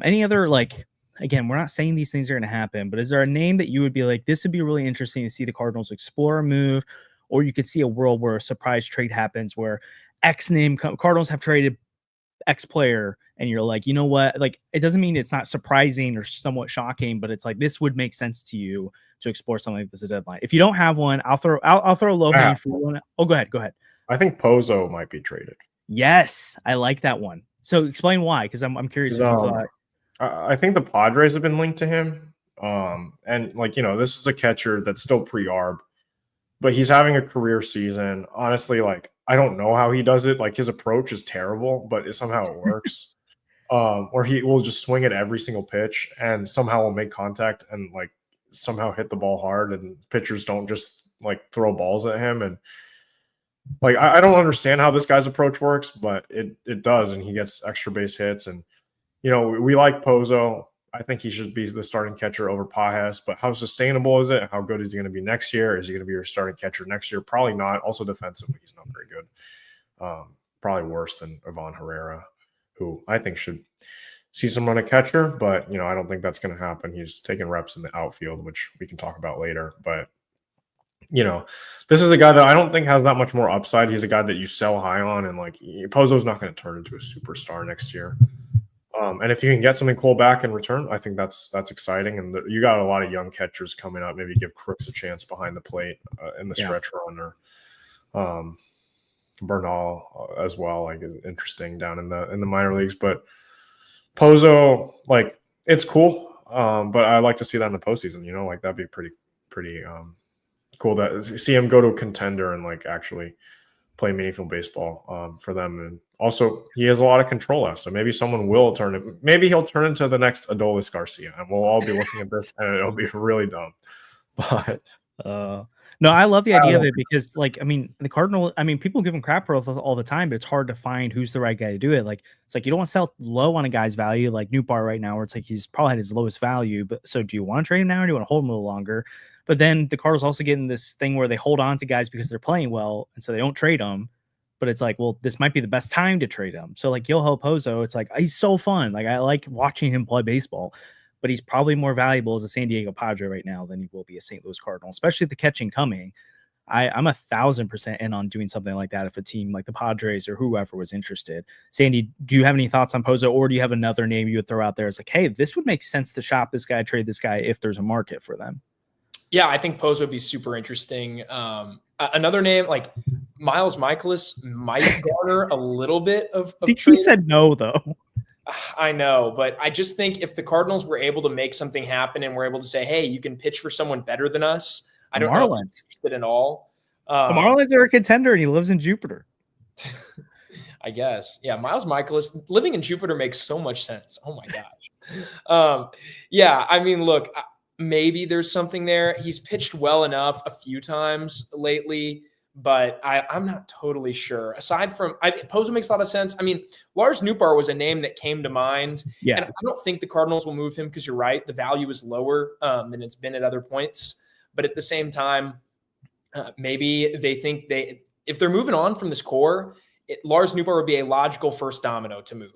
Any other, like, again, we're not saying these things are going to happen, but is there a name that you would be like, this would be really interesting to see the Cardinals explore a move, or you could see a world where a surprise trade happens where X name Cardinals have traded X player, and you're like, you know what? Like, it doesn't mean it's not surprising or somewhat shocking, but it's like, this would make sense to you to explore something like this at deadline. If you don't have one, I'll throw a low hanging fruit one. Oh, go ahead. I think Pozo might be traded. Yes, I like that one. So explain why, because I'm curious. If you thought... I think the Padres have been linked to him. And like, this is a catcher that's still pre-arb, but he's having a career season. Honestly, like, I don't know how he does it. Like, his approach is terrible, but somehow it works. Or he will just swing at every single pitch and somehow will make contact and like somehow hit the ball hard, and pitchers don't just like throw balls at him. And like, I don't understand how this guy's approach works, but it does. And he gets extra base hits. And, we like Pozo. I think he should be the starting catcher over Pajes, but how sustainable is it? How good is he going to be next year? Is he going to be your starting catcher next year? Probably not. Also defensively, he's not very good. Probably worse than Ivan Herrera, who I think should see some run at catcher, but, I don't think that's going to happen. He's taking reps in the outfield, which we can talk about later. But, this is a guy that I don't think has that much more upside. He's a guy that you sell high on, and like, Pozo's not going to turn into a superstar next year. And if you can get something cool back in return, I think that's exciting. And you got a lot of young catchers coming up. Maybe give Crooks a chance behind the plate in the stretch run, or Bernal as well. Like, is interesting down in the minor leagues. But Pozo, like, it's cool. But I like to see that in the postseason. Like, that'd be pretty cool to see him go to a contender and like actually play meaningful baseball for them. And also, he has a lot of control left, so maybe someone will turn it. Maybe he'll turn into the next Adolis Garcia, and we'll all be looking at this, and it'll be really dumb. But no, I love the idea of it because, like, I mean, the Cardinal. I mean, people give him crap for all the time, but it's hard to find who's the right guy to do it. Like, it's like you don't want to sell low on a guy's value, like Newbar right now, where it's like he's probably had his lowest value. But so, do you want to trade him now, or do you want to hold him a little longer? But then the Cardinals also get in this thing where they hold on to guys because they're playing well, and so they don't trade them. but it's like, well, this might be the best time to trade him. So like Yoel Pozo, it's like he's so fun. Like I like watching him play baseball, but he's probably more valuable as a San Diego Padre right now than he will be a St. Louis Cardinal, especially the catching coming. I'm 1,000% in on doing something like that if a team like the Padres or whoever was interested. Sandy, do you have any thoughts on Pozo, or do you have another name you would throw out there as like, hey, this would make sense to shop this guy, trade this guy if there's a market for them? Yeah, I think Pozo would be super interesting. Another name like Miles Michaelis might garner a little bit of he said no, though. I know, but I just think if the Cardinals were able to make something happen and were able to say, hey, you can pitch for someone better than us, I don't know if he's interested at all. The Marlins are a contender, and he lives in Jupiter. I guess. Yeah, Miles Michaelis living in Jupiter makes so much sense. Oh, my gosh. Yeah, I mean, look, maybe there's something there. He's pitched well enough a few times lately, but I'm not totally sure. Aside from Pozo makes a lot of sense. I mean, Lars Nootbaar was a name that came to mind. Yeah. And I don't think the Cardinals will move him because you're right. The value is lower than it's been at other points. But at the same time, maybe they think if they're moving on from this core, Lars Nootbaar would be a logical first domino to move.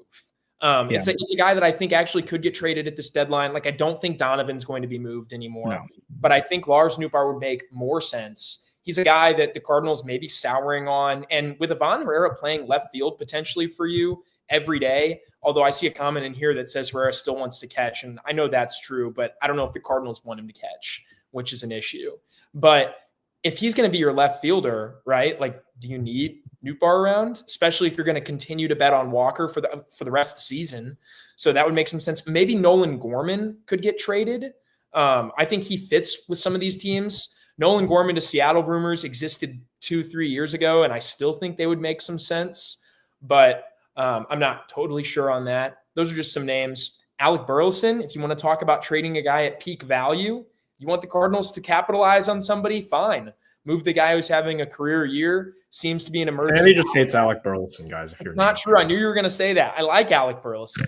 It's a guy that I think actually could get traded at this deadline. Like I don't think Donovan's going to be moved anymore, but I think Lars Nootbaar would make more sense. He's a guy that the Cardinals may be souring on, and with Ivan Herrera playing left field potentially for you every day. Although I see a comment in here that says Herrera still wants to catch, and I know that's true, but I don't know if the Cardinals want him to catch, which is an issue. But if he's going to be your left fielder, right? Like, do you need Nootbaar around, especially if you're going to continue to bet on Walker for the rest of the season? So that would make some sense. Maybe Nolan Gorman could get traded. I think he fits with some of these teams. Nolan Gorman to Seattle rumors existed 2-3 years ago, and I still think they would make some sense, but I'm not totally sure on that. Those are just some names. Alec Burleson, if you want to talk about trading a guy at peak value, you want the Cardinals to capitalize on somebody? Fine. Move the guy who's having a career year. Seems to be an emerging. Sandy just hates Alec Burleson, guys. If you're not true, I knew you were going to say that. I like Alec Burleson,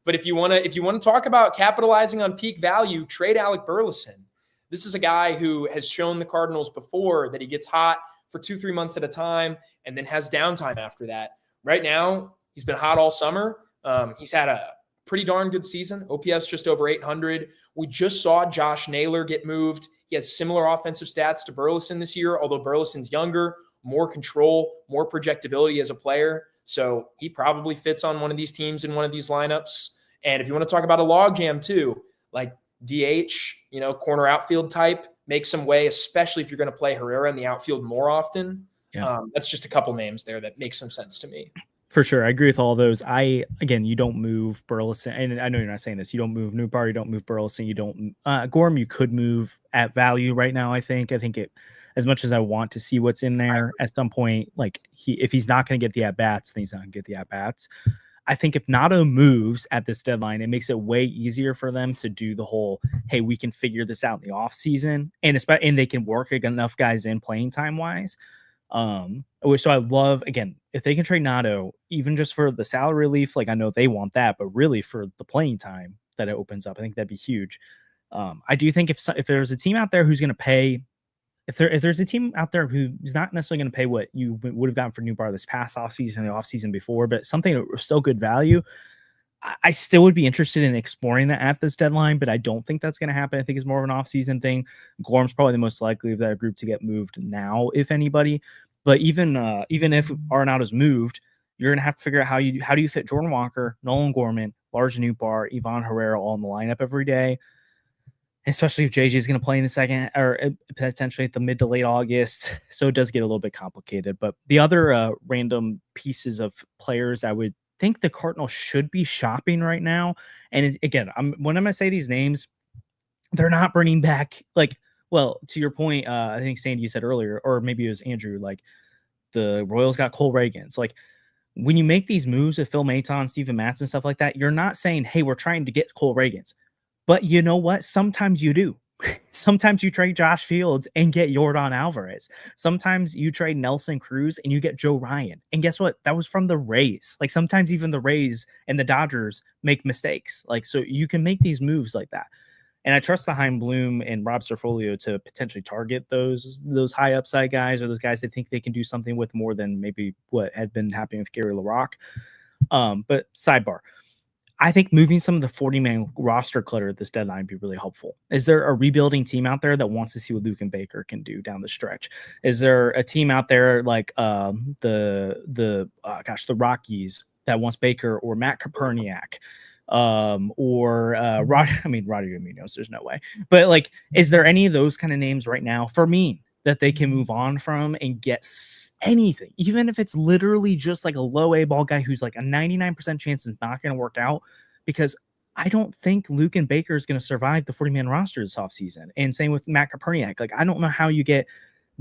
but if you want to talk about capitalizing on peak value, trade Alec Burleson. This is a guy who has shown the Cardinals before that he gets hot for 2-3 months at a time and then has downtime after that. Right now, he's been hot all summer. He's had a pretty darn good season. OPS just over 800. We just saw Josh Naylor get moved. He has similar offensive stats to Burleson this year, although Burleson's younger, more control, more projectability as a player. So he probably fits on one of these teams in one of these lineups. And if you want to talk about a logjam too, like DH, corner outfield type, make some way, especially if you're going to play Herrera in the outfield more often. Yeah. That's just a couple names there that make some sense to me. For sure. I agree with all those. Again, you don't move Burleson. And I know you're not saying this. You don't move Nootbaar. You don't move Burleson. You don't Gorm. You could move at value right now. I think it, as much as I want to see what's in there at some point, like if he's not going to get the at-bats, then he's not going to get the at-bats. I think if Nato moves at this deadline, it makes it way easier for them to do the whole, hey, we can figure this out in the offseason. And they can work enough guys in playing time-wise. So I love, again, if they can trade Nato, even just for the salary relief, like I know they want that, but really for the playing time that it opens up, I think that'd be huge. I do think if there's a team out there who's going to pay, if there's a team out there who's not necessarily going to pay what you would have gotten for Nootbaar this past offseason, the offseason before, but something that was still good value, I still would be interested in exploring that at this deadline, but I don't think that's going to happen. I think it's more of an offseason thing. Gorm's probably the most likely of that group to get moved now, if anybody. But even if Arenado's moved, you're going to have to figure out how do you fit Jordan Walker, Nolan Gorman, Lars Nootbaar, Ivan Herrera all in the lineup every day, especially if JJ is going to play in the second or potentially at the mid to late August. So it does get a little bit complicated. But the other random pieces of players I would think the Cardinals should be shopping right now. And again, when I'm going to say these names, they're not bringing back, like, well, to your point, I think Sandy, you said earlier, or maybe it was Andrew, like the Royals got Cole Reagans. Like when you make these moves with Phil Maton, Steven Matz and stuff like that, you're not saying, hey, we're trying to get Cole Reagans. But you know what? Sometimes you do. Sometimes you trade Josh Fields and get Yordan Alvarez. Sometimes you trade Nelson Cruz and you get Joe Ryan. And guess what? That was from the Rays. Like sometimes even the Rays and the Dodgers make mistakes. Like, so you can make these moves like that. And I trust the Heim Bloom and Rob Cerfolio to potentially target those high upside guys, or those guys they think they can do something with more than maybe what had been happening with Gary LaRocque. But sidebar, I think moving some of the 40-man roster clutter at this deadline would be really helpful. Is there a rebuilding team out there that wants to see what Luke and Baker can do down the stretch? Is there a team out there like the Rockies that wants Baker or Matt Koperniak? Roddy Munoz, there's no way. But like, is there any of those kind of names right now for me that they can move on from and get anything, even if it's literally just like a low A ball guy who's like a 99% chance is not going to work out? Because I don't think Luke and Baker is going to survive the 40-man roster this offseason. And same with Matt Koperniak. Like, I don't know how you get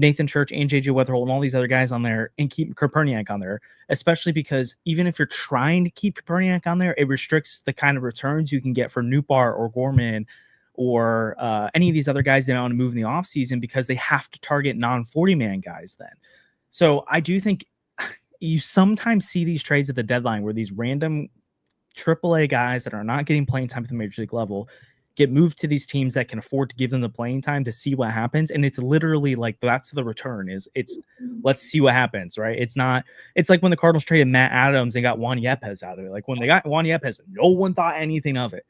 Nathan Church and JJ Weatherholt and all these other guys on there and keep Koperniak on there, especially because even if you're trying to keep Koperniak on there, it restricts the kind of returns you can get for Nootbaar or Gorman or any of these other guys that want to move in the offseason, because they have to target non-40-man guys then. So I do think you sometimes see these trades at the deadline where these random AAA guys that are not getting playing time at the major league level get moved to these teams that can afford to give them the playing time to see what happens. And it's literally like, that's the return let's see what happens, right? It's like when the Cardinals traded Matt Adams and got Juan Yepes out of it. Like when they got Juan Yepes, no one thought anything of it.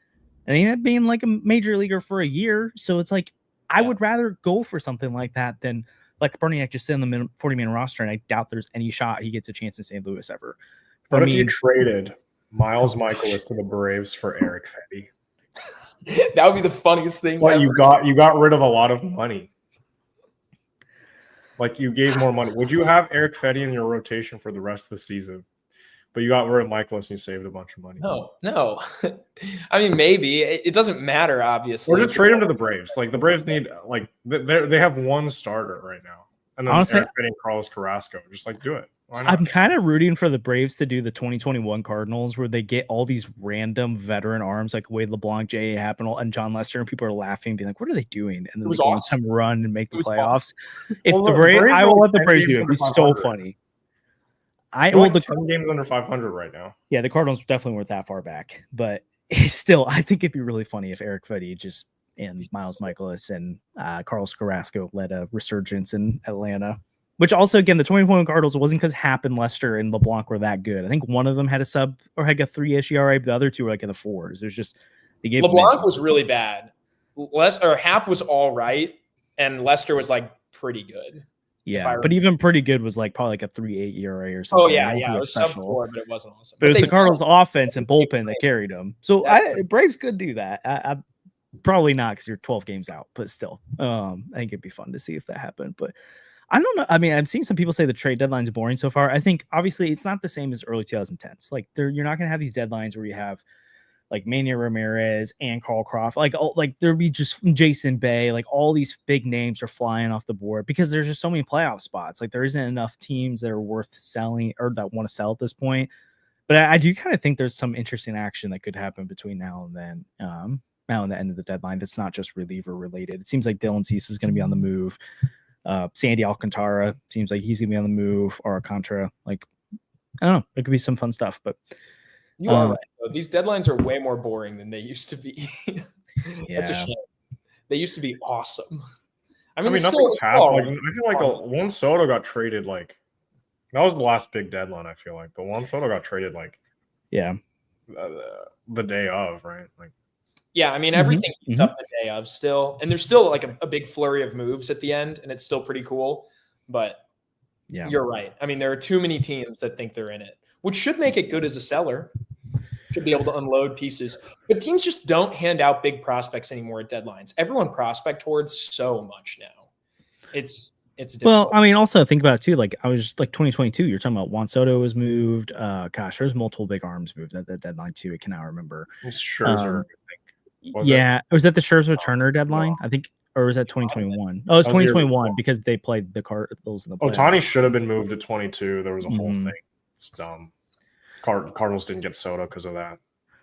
And they ended up being like a major leaguer for a year. So it's like, I would rather go for something like that than like Koperniak just sit on the 40-man roster, and I doubt there's any shot he gets a chance in St. Louis ever. What if you traded Miles Michaelis to the Braves for Eric Fetty? That would be the funniest thing. Well, you got rid of a lot of money. Like, you gave more money. Would you have Eric Fetty in your rotation for the rest of the season? But you got rid of Michaelis and you saved a bunch of money. No. I mean, maybe it doesn't matter, obviously. Or just trade him to the Braves. Like, the Braves need, like, they have one starter right now, and then honestly, Eric Fetty and Carlos Carrasco. Just like, do it. Why not? I'm kind of rooting for the Braves to do the 2021 Cardinals, where they get all these random veteran arms like Wade LeBlanc, J.A. Happen, and John Lester, and people are laughing, being like, "What are they doing?" And then they get some run and make the playoffs. If the Braves, I will let the Braves do it. It'd be so funny. I will the 10 games under 500 right now. Yeah, the Cardinals definitely weren't that far back, but still, I think it'd be really funny if Eric Fetty and Miles Michaelis and Carlos Carrasco led a resurgence in Atlanta. Which also, again, the 2021 Cardinals, it wasn't because Happ and Lester and LeBlanc were that good. I think one of them had a sub or had a 3-ish ERA, but the other two were like in the 4s. There's just they gave LeBlanc was really bad. Happ was all right, and Lester was like pretty good. Yeah, but even pretty good was like probably like a 3.8 ERA or something. Oh yeah, it was sub 4, but it wasn't awesome. But it was the Cardinals' offense and bullpen that carried them. So Braves could do that. I probably not because you're 12 games out, but still, I think it'd be fun to see if that happened. But I don't know. I mean, I've seen some people say the trade deadline's boring so far. I think obviously it's not the same as early 2010s. Like you're not going to have these deadlines where you have like Manny Ramirez and Carl Croft, like there'd be just Jason Bay, like all these big names are flying off the board because there's just so many playoff spots. Like there isn't enough teams that are worth selling or that want to sell at this point. But I do kind of think there's some interesting action that could happen between now and then. Now and the end of the deadline, that's not just reliever related. It seems like Dylan Cease is going to be on the move. Sandy Alcantara seems like he's going to be on the move, or Alcantara. Like, I don't know. It could be some fun stuff, but you are right, though. These deadlines are way more boring than they used to be. That's a shame. They used to be awesome. I mean nothing's happened. Like, I feel like Juan Soto got traded like that was the last big deadline. I feel like, but Juan Soto got traded like the day of, right? Like, yeah, I mean everything heats up the day of still, and there's still like a big flurry of moves at the end, and it's still pretty cool. But you're right. I mean, there are too many teams that think they're in it, which should make it good as a seller. Should be able to unload pieces. But teams just don't hand out big prospects anymore at deadlines. Everyone prospect hoards so much now. It's difficult. Well, I mean, also think about it too. Like I was just like 2022, you're talking about Juan Soto was moved. There's multiple big arms moved at the deadline too. I cannot remember. Scherzer, I think. Was that the Scherzer Turner deadline? I think, or was that 2021? Oh, it's 2021 because they played the Cardinals in the playoffs. Ohtani should have been moved to 22. There was a whole thing. It's dumb. Cardinals didn't get Soto because of that.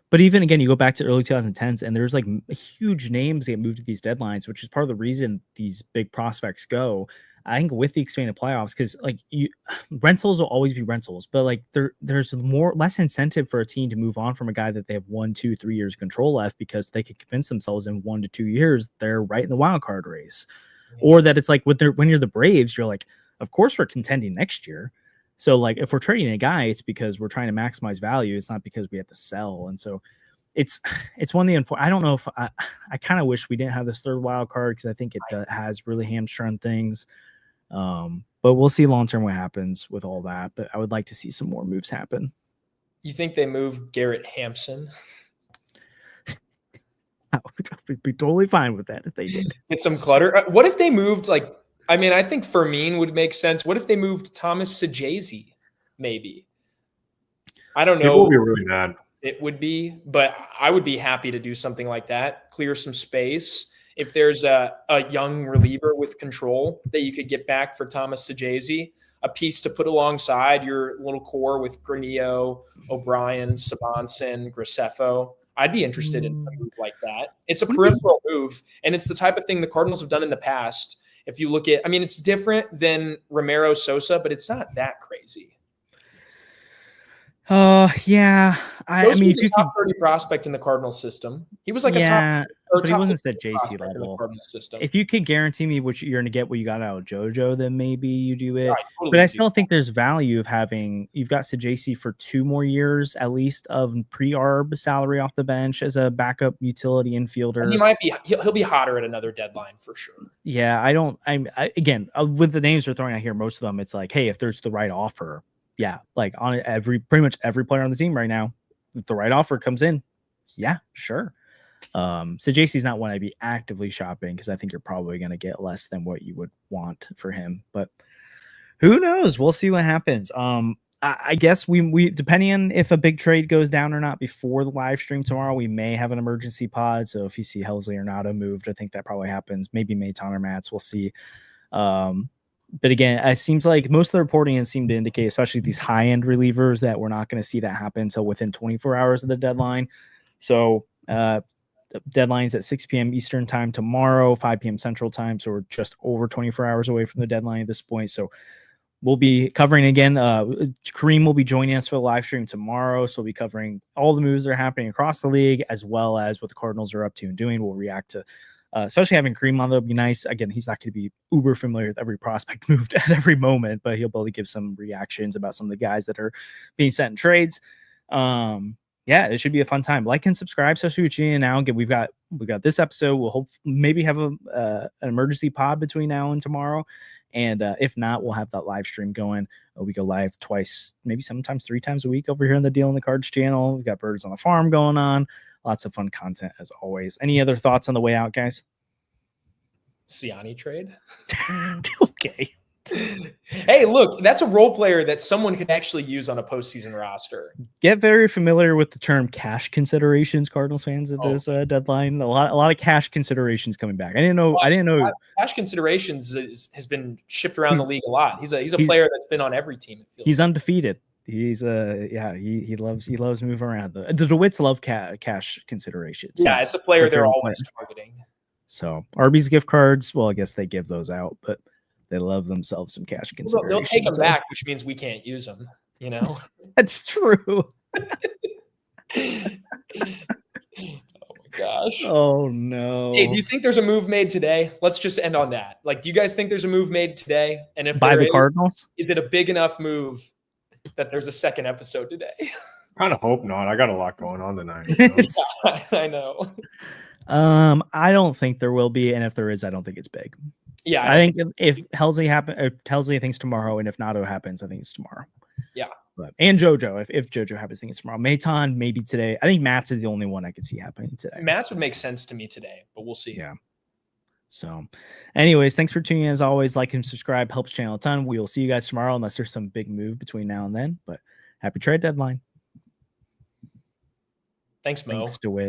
But even again, you go back to early 2010s, and there's like huge names get moved to these deadlines, which is part of the reason these big prospects go. I think with the expanded playoffs, because like rentals will always be rentals, but like there's less incentive for a team to move on from a guy that they have 1, 2, 3 years control left, because they could convince themselves in 1 to 2 years they're right in the wild card race, or that it's like when you're the Braves, you're like, of course we're contending next year. So like if we're trading a guy, it's because we're trying to maximize value. It's not because we have to sell. And so it's one of the I don't know if I kind of wish we didn't have this third wild card, because I think it has really hamstrung things. But we'll see long term what happens with all that. But I would like to see some more moves happen. You think they move Garrett Hampson? I would be totally fine with that if they did. Get some clutter. What if they moved, like, I mean, I think Fermin would make sense. What if they moved Thomas Sajazi? Maybe. I don't know. People will be really mad. It would be, but I would be happy to do something like that. Clear some space. If there's a young reliever with control that you could get back for Thomas Sajazi, a piece to put alongside your little core with Granillo, O'Brien, Sabanson, Graceffo, I'd be interested in a move like that. It's a peripheral move, and it's the type of thing the Cardinals have done in the past. If you look at, I mean, it's different than Romero Sosa, but it's not that crazy. Yeah. I mean, he's a top 30 prospect in the Cardinals system. He was like a top, but he wasn't at JC level. System. If you could guarantee me what you're going to get, what you got out of JoJo, then maybe you do it. Right, totally, but I still think there's value of you've got JC for 2 more years at least of pre-arb salary off the bench as a backup utility infielder. And he might be, he'll be hotter at another deadline for sure. Yeah, again, with the names we're throwing out here, most of them, it's like, hey, if there's the right offer. Yeah, like on pretty much every player on the team right now, if the right offer comes in, yeah, sure. So JC's not one I'd be actively shopping, because I think you're probably going to get less than what you would want for him. But who knows? We'll see what happens. I guess we depending on if a big trade goes down or not before the live stream tomorrow, we may have an emergency pod. So if you see Helsley or Arenado moved, I think that probably happens. Maybe Maton or Matz. We'll see. But again, it seems like most of the reporting seem to indicate, especially these high-end relievers, that we're not going to see that happen until within 24 hours of the deadline. So the deadline's at 6 p.m. Eastern time tomorrow, 5 p.m. Central time. So we're just over 24 hours away from the deadline at this point. So we'll be covering again. Kareem will be joining us for the live stream tomorrow. So we'll be covering all the moves that are happening across the league, as well as what the Cardinals are up to and doing. We'll react to especially having Kareem on, that'll be nice. Again, he's not going to be uber familiar with every prospect moved at every moment, but he'll be able to give some reactions about some of the guys that are being sent in trades. Yeah, it should be a fun time. Like and subscribe, especially with you now. Again, we've got this episode. We'll maybe have an emergency pod between now and tomorrow. And if not, we'll have that live stream going. We go live twice, maybe sometimes 3 times a week over here on the Deal in the Cards channel. We've got Birds on the Farm going on. Lots of fun content as always. Any other thoughts on the way out, guys? Siani trade? Okay. Hey, look, that's a role player that someone could actually use on a postseason roster. Get very familiar with the term cash considerations, Cardinals fans, at this deadline. A lot of cash considerations coming back. I didn't know. Cash considerations has been shipped around the league a lot. He's a player that's been on every team. He's undefeated. He's he loves moving around. The DeWitts love cash considerations. Yeah, it's a player they're always targeting. So Arby's gift cards, well, I guess they give those out, but they love themselves some cash considerations. They'll take them back, which means we can't use them. You know, that's true. Oh my gosh. Oh no. Hey, do you think there's a move made today? Let's just end on that. Like, do you guys think there's a move made today? And if by the Cardinals, is it a big enough move that there's a second episode today? Kind of hope not. I got a lot going on tonight. I know. I don't think there will be, and if there is, I don't think it's big. Yeah, I think if Helsley thinks tomorrow, and if Nato happens, I think it's tomorrow. Yeah, and JoJo, if JoJo happens, I think it's tomorrow. Maton maybe today. I think Matz is the only one I could see happening today. Matz would make sense to me today, but we'll see. Yeah. So, anyways, thanks for tuning in. As always, like and subscribe helps channel a ton. We will see you guys tomorrow, unless there's some big move between now and then. But happy trade deadline. Thanks, Mo. Thanks, DeWitt.